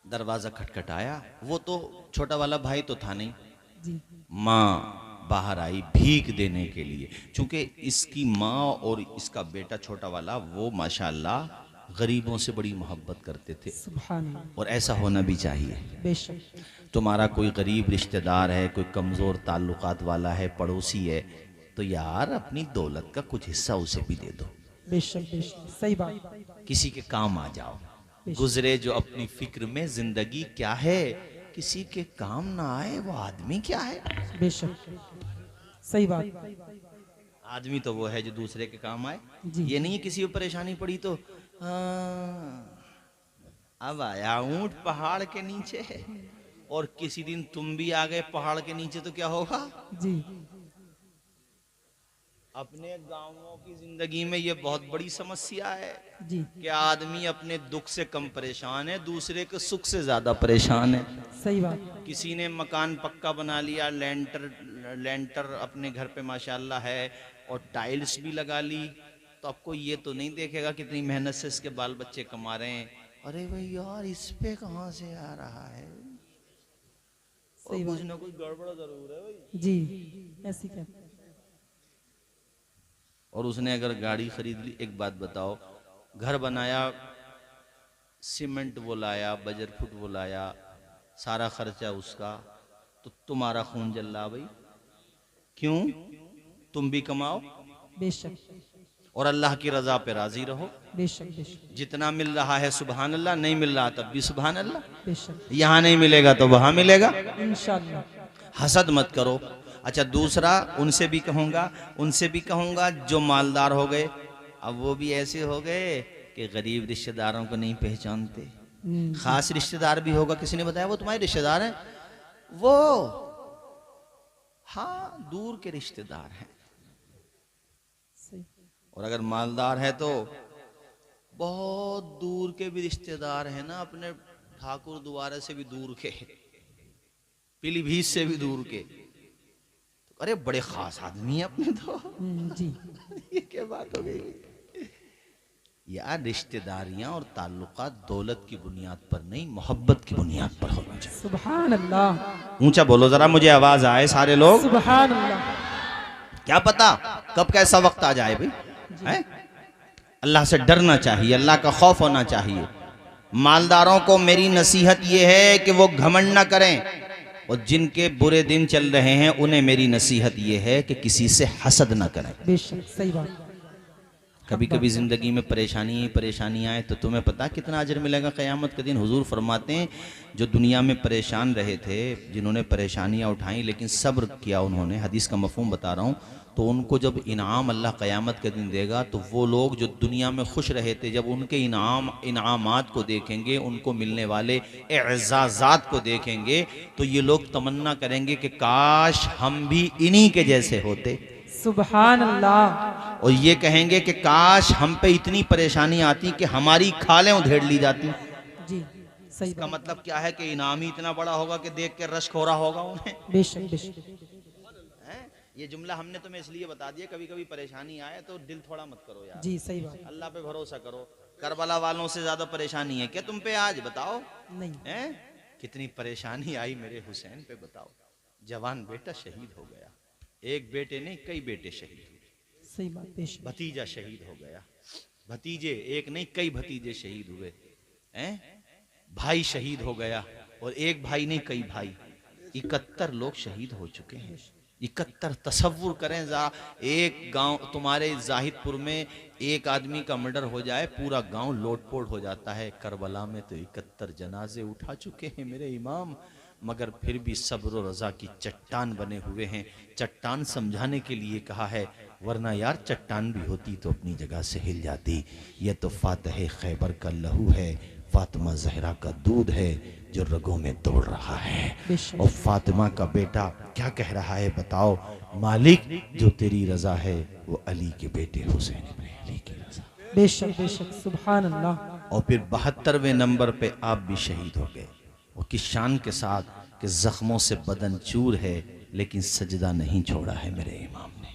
दरवाजा खटखटाया, वो तो छोटा वाला भाई तो था नहीं। जी माँ बाहर आई भीख देने के लिए, चूंकि इसकी माँ और इसका बेटा छोटा वाला वो माशाल्लाह गरीबों से बड़ी मोहब्बत करते थे, सुभान अल्लाह। और ऐसा होना भी चाहिए। बेशक। तुम्हारा कोई गरीब रिश्तेदार है, कोई कमज़ोर ताल्लुकात वाला है, पड़ोसी है, तो यार अपनी दौलत का कुछ हिस्सा उसे भी दे दो। बेशक बेशक, सही बात। किसी के काम आ जाओ। गुजरे जो अपनी फिक्र में जिंदगी क्या है, किसी के काम ना आए वो आदमी क्या है। बेशक सही बात। आदमी तो वो है जो दूसरे के काम आए। जी। ये नहीं है किसी को परेशानी पड़ी तो अब आया ऊंट पहाड़ के नीचे, और किसी दिन तुम भी आ गए पहाड़ के नीचे तो क्या होगा। जी अपने गांवों की जिंदगी में ये बहुत बड़ी समस्या है जी। कि आदमी अपने दुख से कम परेशान है, दूसरे के सुख से ज्यादा परेशान है। सही बात। किसी ने मकान पक्का बना लिया, लेंटर अपने घर पे माशाल्लाह है, और टाइल्स भी लगा ली, तो आपको ये तो नहीं देखेगा कितनी मेहनत से इसके बाल बच्चे कमा रहे हैं। अरे भाई यार, इस पे कहाँ से आ रहा है, और सही कुछ बात। ना कुछ गड़बड़ जरूर है भाई। जी ऐसी क्या। और उसने अगर गाड़ी खरीद ली, एक बात बताओ, घर बनाया, सीमेंट वो लाया, बजर फुट वो लाया, सारा खर्चा उसका, तो तुम्हारा खून जल रहा भाई। क्यों? तुम भी कमाओ बेशक और अल्लाह की रजा पे राजी रहो। बेशक बेशक जितना मिल रहा है सुभान अल्लाह, नहीं मिल रहा तब भी सुभान अल्लाह। बेशक यहाँ नहीं मिलेगा तो वहां मिलेगा। इंशाअल्लाह। हसद मत करो। अच्छा, दूसरा उनसे भी कहूंगा जो मालदार हो गए, अब वो भी ऐसे हो गए कि गरीब रिश्तेदारों को नहीं पहचानते। खास रिश्तेदार भी होगा, किसी ने बताया वो तुम्हारे रिश्तेदार हैं, वो हाँ दूर के रिश्तेदार हैं। सही। और अगर मालदार है तो बहुत दूर के भी रिश्तेदार हैं ना, अपने ठाकुर द्वारे से भी दूर के, पीलीभीत से भी दूर के। अरे बड़े खास आदमी है अपने तो। जी ये क्या बात हो गई यार। रिश्तेदारियां और ताल्लुकात दौलत की बुनियाद पर नहीं, मोहब्बत की बुनियाद पर होना चाहिए। सुभान अल्लाह। ऊंचा बोलो जरा, मुझे आवाज आए सारे लोग। सुभान अल्लाह। क्या पता कब कैसा वक्त आ जाए भाई, है? अल्लाह से डरना चाहिए, अल्लाह का खौफ होना चाहिए। मालदारों को मेरी नसीहत ये है कि वो घमंड ना करें, और जिनके बुरे दिन चल रहे हैं उन्हें मेरी नसीहत ये है कि किसी से हसद ना करें। बेशक सही बात। कभी कभी ज़िंदगी में परेशानी ही परेशानी आए तो तुम्हें पता कितना अजर मिलेगा क़यामत के दिन। हुजूर फरमाते हैं जो दुनिया में परेशान रहे थे, जिन्होंने परेशानियां उठाई लेकिन सब्र किया उन्होंने, हदीस का मफ़हूम बता रहा हूँ, तो उनको जब इनाम अल्लाह क़यामत के दिन देगा तो वो लोग जो दुनिया में खुश रहे थे जब उनके इनामात को देखेंगे, उनको मिलने वाले एज़ाज़ात को देखेंगे तो ये लोग तमन्ना करेंगे कि काश हम भी इन्हीं के जैसे होते। सुभान अल्लाह। और ये कहेंगे कि काश हम पे इतनी परेशानी आती कि हमारी खालें उधेड़ ली जाती। जी सही। इसका मतलब क्या है कि इनाम ही इतना बड़ा होगा कि देख के रश्क हो रहा होगा उन्हें। बेशक बेशक। ये जुमला हमने तुम्हें इसलिए बता दिया, कभी कभी परेशानी आए तो दिल थोड़ा मत करो यार। जी सही बात। अल्लाह पे भरोसा करो। करबला वालों से ज्यादा परेशानी है क्या तुम पे आज? बताओ नहीं है कितनी परेशानी आई मेरे हुसैन पे। बताओ, जवान बेटा शहीद हो गया, एक बेटे नहीं कई बेटे शहीद हुए। सही बात। बेशक। भतीजा शहीद हो गया, भतीजे एक नहीं कई भतीजे शहीद हुए हैं, भाई शहीद हो गया और एक भाई नहीं कई भाई, 71 लोग शहीद हो चुके हैं। 71। तसव्वुर करें एक गांव तुम्हारे जाहिदपुर में एक आदमी का मर्डर हो जाए पूरा गांव लोटपोट हो जाता है। करबला में तो 71 जनाजे उठा चुके हैं मेरे इमाम, मगर फिर भी सब्र और रज़ा की चट्टान बने हुए हैं। चट्टान समझाने के लिए कहा है, वरना यार चट्टान भी होती तो अपनी जगह से हिल जाती। यह तो फातह खैबर का लहू है, फातिमा जहरा का दूध है जो रगों में दौड़ रहा है। और फातिमा का बेटा क्या कह रहा है बताओ? मालिक जो तेरी रजा है वो अली के बेटे हुसैन इब्न अली की रजा। बेशक बेशक। सुभान अल्लाह। और फिर 72वें नंबर पे आप भी शहीद हो गए। वो किस शान के साथ कि जख्मों से बदन चूर है लेकिन सजदा नहीं छोड़ा है मेरे इमाम ने।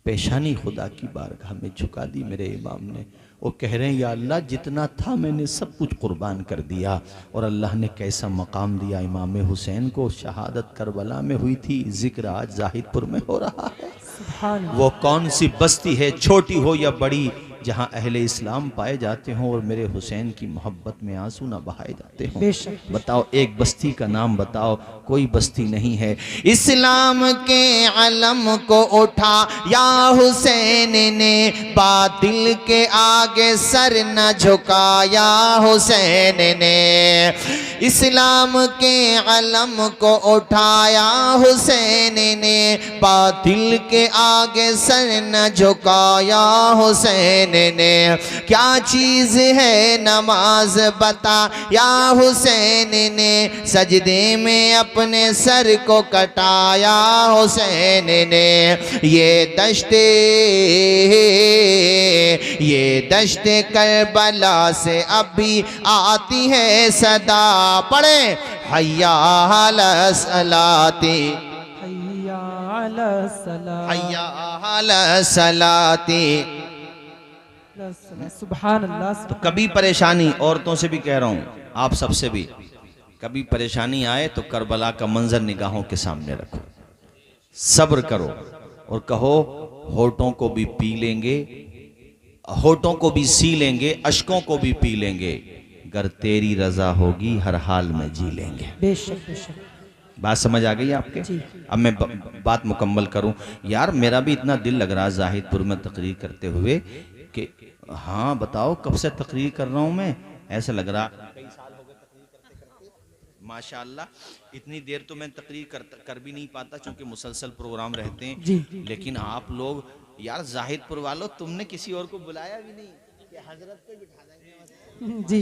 पेशानी खुदा की बारगाह में झुका दी मेरे इमाम ने। वो कह रहे हैं या अल्लाह जितना था मैंने सब कुछ कुर्बान कर दिया। और अल्लाह ने कैसा मकाम दिया इमाम हुसैन को। शहादत करबला में हुई थी, जिक्र आज जाहिदपुर में हो रहा है। वो कौन सी बस्ती है, छोटी हो या बड़ी, जहाँ अहले इस्लाम पाए जाते हों और मेरे हुसैन की मोहब्बत में आंसू ना बहाए जाते हों। बताओ एक बस्ती का नाम बताओ? कोई बस्ती नहीं है। इस्लाम के अलम को उठा या हुसैन ने, बातिल के आगे सर न झुकाया हुसैन ने। इस्लाम के अलम को उठाया हुसैन ने, बातिल के आगे सर न झुकाया हुसैन ने। क्या चीज है नमाज बता या हुसैन ने, सजदे में अपने सर को कटाया हुसैन ने। ये दश्ते करबला से अभी आती है सदा, पढ़े हय्या अला सलाती, हय्या अला सलाती, हय्या अला सलाती। सुभान अल्लाह। तो कभी परेशानी, औरतों से भी कह रहा हूँ, आप सबसे भी, कभी परेशानी आए तो करबला का मंजर निगाहों के सामने रखो, सब्र करो और कहो होठों को भी पी लेंगे, होठों को भी सी लेंगे, अश्कों को भी पी लेंगे, गर तेरी रजा होगी हर हाल में जी लेंगे। बेशक बेशक। बात समझ आ गई आपके? अब मैं बात मुकम्मल करूं। यार मेरा भी इतना दिल लग रहा है जाहिदपुर में तकरीर करते हुए कि हाँ बताओ कब से तकरीर कर रहा हूं मैं, ऐसा लग रहा कई साल हो गए तकरीर करते करते। माशाअल्लाह इतनी देर तो मैं तकरीर कर भी नहीं पाता क्योंकि मुसलसल प्रोग्राम रहते हैं जी। लेकिन आप लोग यार जाहिदपुर वालों, तुमने किसी और को बुलाया भी नहीं कि हजरत को बिठा देंगे जी।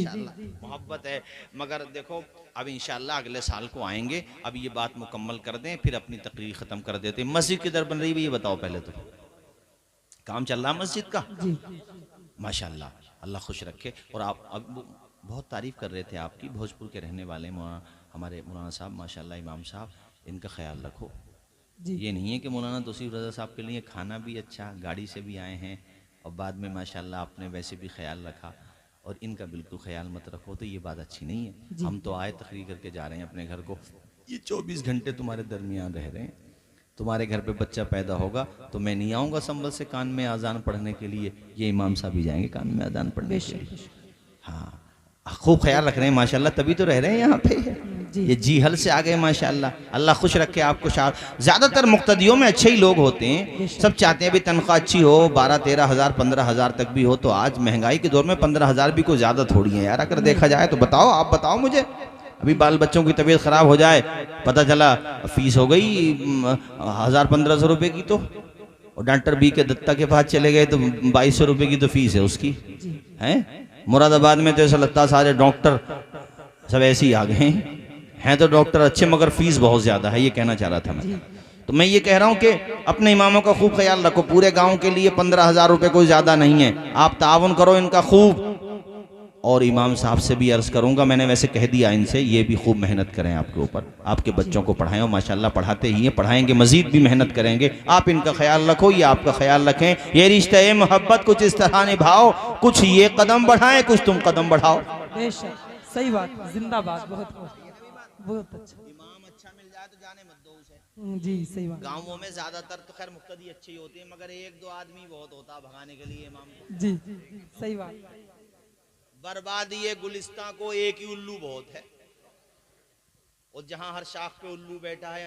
मोहब्बत है। मगर देखो अब इंशाअल्लाह अगले साल को आएंगे। अब ये बात मुकम्मल कर दें फिर अपनी तकरीर ख़त्म कर देते हैं। मस्जिद किधर बन रही है ये बताओ पहले तो? काम चल रहा है मस्जिद का? जी। माशाअल्लाह, अल्लाह खुश रखे। और आप अब बहुत तारीफ़ कर रहे थे आपकी, भोजपुर के रहने वाले हमारे मौलाना साहब माशाअल्लाह, इमाम साहब, इनका ख्याल रखो। ये नहीं है कि मौलाना तौसीफ रज़ा साहब के लिए खाना भी अच्छा, गाड़ी से भी आए हैं और बाद में माशाअल्लाह आपने वैसे भी ख्याल रखा और इनका बिल्कुल ख्याल मत रखो, तो ये बात अच्छी नहीं है। हम तो आए तकरीर करके जा रहे हैं अपने घर को, ये 24 घंटे तुम्हारे दरमियान रह रहे हैं। तुम्हारे घर पे बच्चा पैदा होगा तो मैं नहीं आऊँगा संभल से कान में आज़ान पढ़ने के लिए, ये इमाम साहब ही जाएंगे कान में आज़ान पढ़ने के लिए। हाँ खूब ख्याल रख रहे हैं माशाल्लाह, तभी तो रह रहे हैं यहाँ पे। जी। ये जी हल से आ गए माशाल्लाह। अल्लाह खुश रखे आपको। ज्यादातर मुक्तदियों में अच्छे ही लोग होते हैं, सब चाहते हैं भी तनख्वाह अच्छी हो, 12-13 हज़ार 15 हज़ार तक भी हो। तो आज महंगाई के दौर में 15 हज़ार भी कोई ज्यादा थोड़ी है यार, अगर देखा जाए तो। बताओ, आप बताओ मुझे, अभी बाल बच्चों की तबीयत खराब हो जाए, पता चला फीस हो गई 1000-1500 रुपए की, तो और डॉक्टर बी के दत्ता के पास चले गए तो 2200 रुपए की तो फीस है उसकी, है। मुरादाबाद में तो ऐसा लगता सारे डॉक्टर सब ऐसे ही आ गए हैं तो डॉक्टर अच्छे, मगर फीस बहुत ज्यादा है, ये कहना चाह रहा था मैं। तो मैं ये कह रहा हूं कि अपने इमामों का खूब ख्याल रखो। पूरे गांव के लिए 15 हज़ार रुपए कोई ज्यादा नहीं है, आप ताउन करो इनका खूब। और इमाम साहब से भी अर्ज करूंगा, मैंने वैसे कह दिया इनसे, ये भी खूब मेहनत करें आपके ऊपर, आपके बच्चों को पढ़ाएं, और माशाल्लाह पढ़ाते ही हैं, पढ़ाएंगे, मजीद भी मेहनत करेंगे। आप इनका ख्याल रखो, ये आपका ख्याल रखें। ये रिश्ते मोहब्बत कुछ इस तरह निभाओ, कुछ ये कदम बढ़ाएं, कुछ तुम कदम बढ़ाओ। बेशक, सही बात, जिंदाबाद, बहुत बहुत अच्छा। इमाम अच्छा मिल जाए तो जाने मत दो उसे। जी सही बात। गाँवों में ज्यादातर तो खैर मुक्तदी अच्छे ही होते हैं, मगर 1-2 आदमी बहुत होता है भगाने के लिए इमाम को। जी सही बात। बर्बादी ये गुलिस्तां को एक ही उल्लू बहुत है, और जहां हर शाख पे उल्लू बैठा है